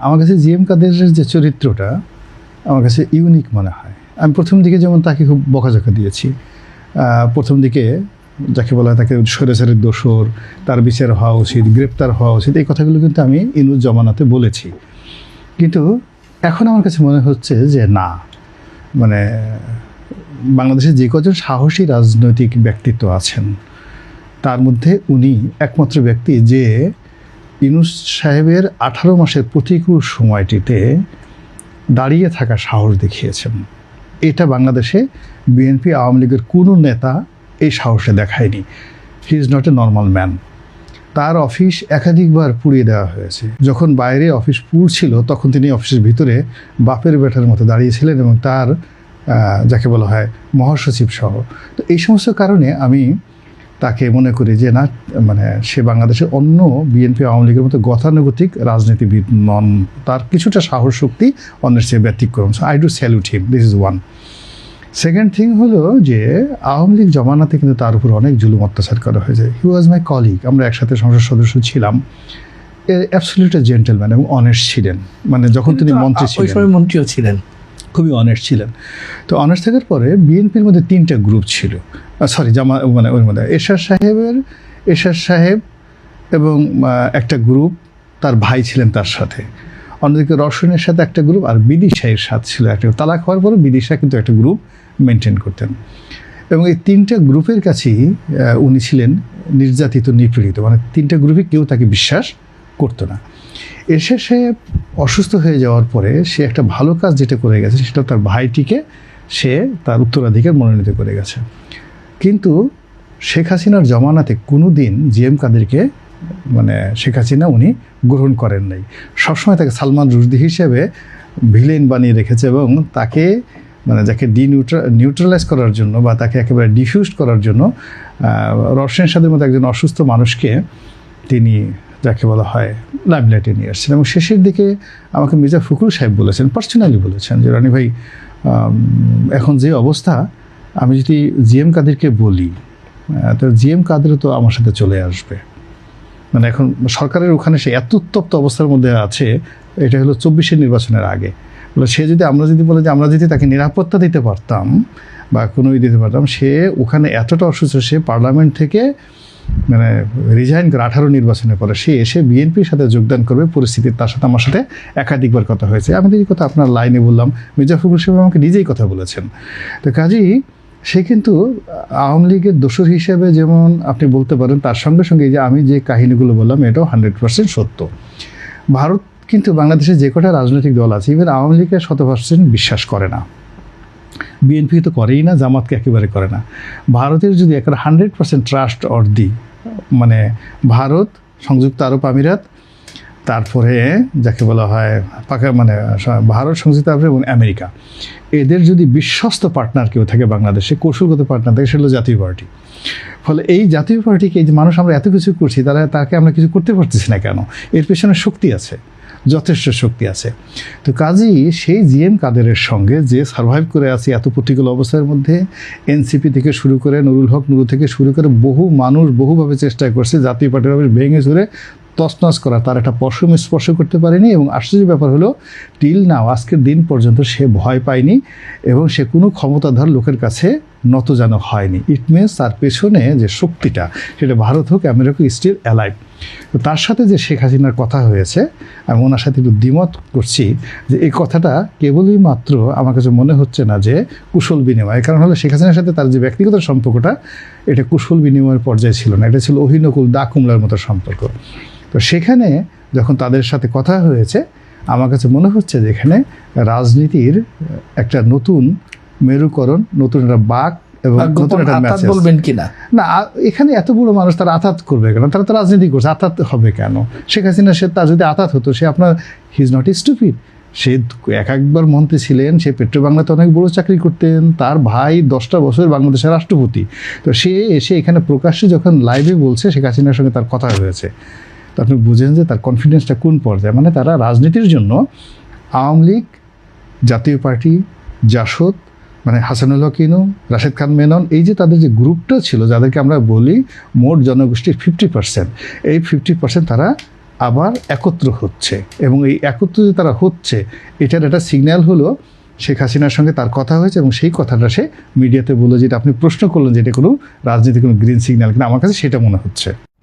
আমার কাছে G M কাদেরের যে চরিত্রটা আমার কাছে ইউনিক মনে হয়। আমি প্রথম দিকে যেমন তাকে খুব বকাঝকা দিয়েছি, প্রথম দিকে যাকে বলা হয় তাকে স্বৈরাচারের দোসর, তার বিচার হওয়া উচিত, গ্রেপ্তার হওয়া উচিত, এই কথাগুলো কিন্তু আমি ইনুস জমানাতে বলেছি। কিন্তু এখন আমার কাছে মনে হচ্ছে যে না, মানে বাংলাদেশে যে কজন সাহসী রাজনৈতিক ব্যক্তিত্ব আছেন তার মধ্যে উনি একমাত্র ব্যক্তি যে ইউনূস সাহেবের 18 মাসের প্রতিকূল সময়টিতে দাঁড়িয়ে থাকা সাহস দেখিয়েছেন। এটা বাংলাদেশে বিএনপি আওয়ামী লীগের কোনো নেতা এই সাহসে দেখায়নি। He is not a normal man. তার অফিস একাধিকবার পুড়িয়ে দেওয়া হয়েছে। যখন বাইরে অফিস পুড়ছিল তখন তিনি অফিসের ভিতরে বাপের বেটার মতো দাঁড়িয়েছিলেন এবং তার যাকে বলা হয় মহাসচিব সহ। তো এই সমস্ত কারণে আমি তাকে মনে করি যে না, মানে সে বাংলাদেশের অন্য বিএনপি আওয়ামী লীগের মতো গতানুগতিক রাজনীতিবিদ নন। তার কিছুটা সাহস শক্তি অন্যের চেয়ে ব্যতিক্রম। So I do salute him, this is one. Second thing হলো যে আওয়ামী লীগ জমানাতে কিন্তু তার উপর অনেক জুলুম অত্যাচার করা হয়েছে। হি ওয়াজ মাই কলিগ, আমরা একসাথে সংসদ সদস্য ছিলাম। অ্যাবসলিউট জেন্টেলম্যান এবং অনেস্ট ছিলেন। মানে যখন তিনি মন্ত্রী ছিলেন, ওই সময় মন্ত্রীও ছিলেন, খুবই অনেস্ট ছিলেন। তো অনেস্ট থাকার পরে বিএনপির মধ্যে 3টা গ্রুপ ছিল, সরি মানে ওর মধ্যে এরশাদ সাহেব এবং একটা গ্রুপ, তার ভাই ছিলেন তার সাথে। অন্যদিকে রওশনের সাথে একটা গ্রুপ, আর বিদিশাহের সাথে ছিল একটা। তালাক হওয়ার পরে বিদিশা কিন্তু একটা গ্রুপ মেনটেন করতেন। এবং এই 3টা গ্রুপের কাছেই উনি ছিলেন নির্যাতিত, নিপীড়িত। মানে 3টা গ্রুপে কেউ তাকে বিশ্বাস করতো না। এরশাদ সাহেব অসুস্থ হয়ে যাওয়ার পরে সে একটা ভালো কাজ যেটা করে গেছে সেটা তার ভাইটিকে সে তার উত্তরাধিকার মনোনীত করে গেছে। কিন্তু শেখ হাসিনার জমানাতে কোনো দিন জি এম কাদেরকে মানে শেখ হাসিনা উনি গ্রহণ করেন নাই। সবসময় তাকে সালমান রুশদি হিসেবে ভিলেন বানিয়ে রেখেছে এবং তাকে মানে যাকে নিউট্রালাইজ করার জন্য বা তাকে একেবারে ডিফিউজ করার জন্য রওশন সাহেবের মতো একজন অসুস্থ মানুষকে তিনি যাকে বলা হয় লাইমলাইটে নিয়ে আসছেন। এবং শেষের দিকে আমাকে মির্জা ফখরুল সাহেব বলেছেন, পার্সোনালি বলেছেন যে রানী ভাই, এখন যে অবস্থা, আমি যদি জি এম কাদেরকে বলি তো জি এম কাদেরও তো আমার সাথে চলে আসবে। মানে এখন সরকারের ওখানে সে এত উত্তপ্ত অবস্থার মধ্যে আছে, এটা হলো 24-এর নির্বাচনের আগে। বলে সে যদি আমরা যদি বলে যে আমরা যদি তাকে নিরাপত্তা দিতে পারতাম বা কোনো দিতে পারতাম, সে ওখানে এতটা অসুস্থ, সে পার্লামেন্ট থেকে মানে রিজাইন করে 18 নির্বাচনের পরে সে এসে বিএনপির সাথে যোগদান করবে। পরিস্থিতি তার সাথে আমার সাথে একাধিকবার কথা হয়েছে। আমি এই কথা আপনার লাইনে বললাম, মির্জা ফখরুল সাহেব আমাকে নিজেই কথা বলেছেন। তো কাজেই সে কিন্তু আওয়ামী লীগের দোসর হিসেবে যেমন আপনি বলতে পারেন, তার সঙ্গে সঙ্গে যে আমি যে কাহিনীগুলো বললাম এটাও 100% সত্য। ভারত কিন্তু বাংলাদেশে যে কটা রাজনৈতিক দল আছে, ইভেন আওয়ামী লীগের 100% বিশ্বাস করে না, বিএনপি তো করেই না, জামাতকে একেবারে করে না। ভারতের যদি একটা 100% ট্রাস্ট অর দিই, মানে ভারত, সংযুক্ত আরব আমিরাত, তারপরে যাকে বলা হয় মানে ভারত, সংযুক্ত আরব এবং আমেরিকা, এদের যদি বিশ্বস্ত পার্টনার কেউ থাকে বাংলাদেশে, কৌশলগত পার্টনার থাকে, সেটা হলো জাতীয় পার্টি। ফলে এই জাতীয় পার্টিকে এই যে মানুষ আমরা এত কিছু করছি, তাকে আমরা কিছু করতে পারতেছি না কেন? এর পেছনে শক্তি আছে, যথেষ্ট শক্তি আছে। তো কাজেই সেই জি এম কাদেরের সঙ্গে যে সার্ভাইভ করে আছে এত প্রতিকূল অবস্থার মধ্যে, এনসিপি থেকে শুরু করে নুরুল হক নুরু থেকে শুরু করে বহু মানুষ বহুভাবে চেষ্টা করছে জাতীয় পার্টির ভাবে ভেঙে চুরে তছনছ করা, তার একটা পশম স্পর্শ করতে পারেনি। এবং আশ্চর্য ব্যাপার হলো টিল নাও, আজকের দিন পর্যন্ত সে ভয় পায়নি এবং সে কোনো ক্ষমতাধর লোকের কাছে নত যেন হয়নি। ইট মিনস তার পেছনে যে শক্তিটা, সেটা ভারত হোক আমেরিকা স্টিল অ্যালাইভ। তো তার সাথে যে শেখ হাসিনার কথা হয়েছে, আমি ওনার সাথে একটু দ্বিমত করছি যে এই কথাটা কেবলই মাত্র আমার কাছে মনে হচ্ছে না যে কুশল বিনিময়। কারণ হলো শেখ হাসিনার সাথে তার যে ব্যক্তিগত সম্পর্কটা, এটা কুশল বিনিময়ের পর্যায়ে ছিল না, এটা ছিল অহিনকুল দা কুমলার মতো সম্পর্ক। তো সেখানে যখন তাদের সাথে কথা হয়েছে, আমার কাছে মনে হচ্ছে যে এখানে রাজনীতির একটা নতুন মেরুকরণ, নতুন একটা বাক এবং নতুন একটা ম্যাচ বলবেন কিনা না, এখানে এত বড় মানুষ তারা আতাত করবে কেন? তারা তো রাজনীতি করছে, আতাত হবে কেন? শেখ হাসিনা সে তার যদি আতাত হতো, সে আপনার হি ইজ নট স্টুপিড। সে একবার মন্ত্রী ছিলেন, সে পেট্রো বাংলাতে অনেক বড় চাকরি করতেন, তার ভাই 10টা বছর বাংলাদেশের রাষ্ট্রপতি। তো সে এসে এখানে প্রকাশ্যে যখন লাইভে বলছে শেখ হাসিনার সঙ্গে তার কথা হয়েছে, তো আপনি বুঝেন যে তার কনফিডেন্সটা কোন পর্যায়ে। মানে তারা রাজনীতির জন্য আওয়ামী লীগ, জাতীয় পার্টি, জাসদ, মানে হাসানুল হক ইনু, রাশেদ খান মেনন, এই যে তাদের যে গ্রুপটা ছিল, যাদেরকে আমরা বলি মোট জনগোষ্ঠীর 50%, এই 50% তারা আবার একত্র হচ্ছে, এবং এই একত্র যে তারা হচ্ছে এটার একটা সিগন্যাল হলো শেখ হাসিনার সঙ্গে তার কথা হয়েছে, এবং সেই কথাটা সে মিডিয়াতে বললো, যেটা আপনি প্রশ্ন করলেন যে এটা কোনো রাজনীতি কোনো গ্রিন সিগন্যাল কিনা, আমার কাছে সেটা মনে হচ্ছে।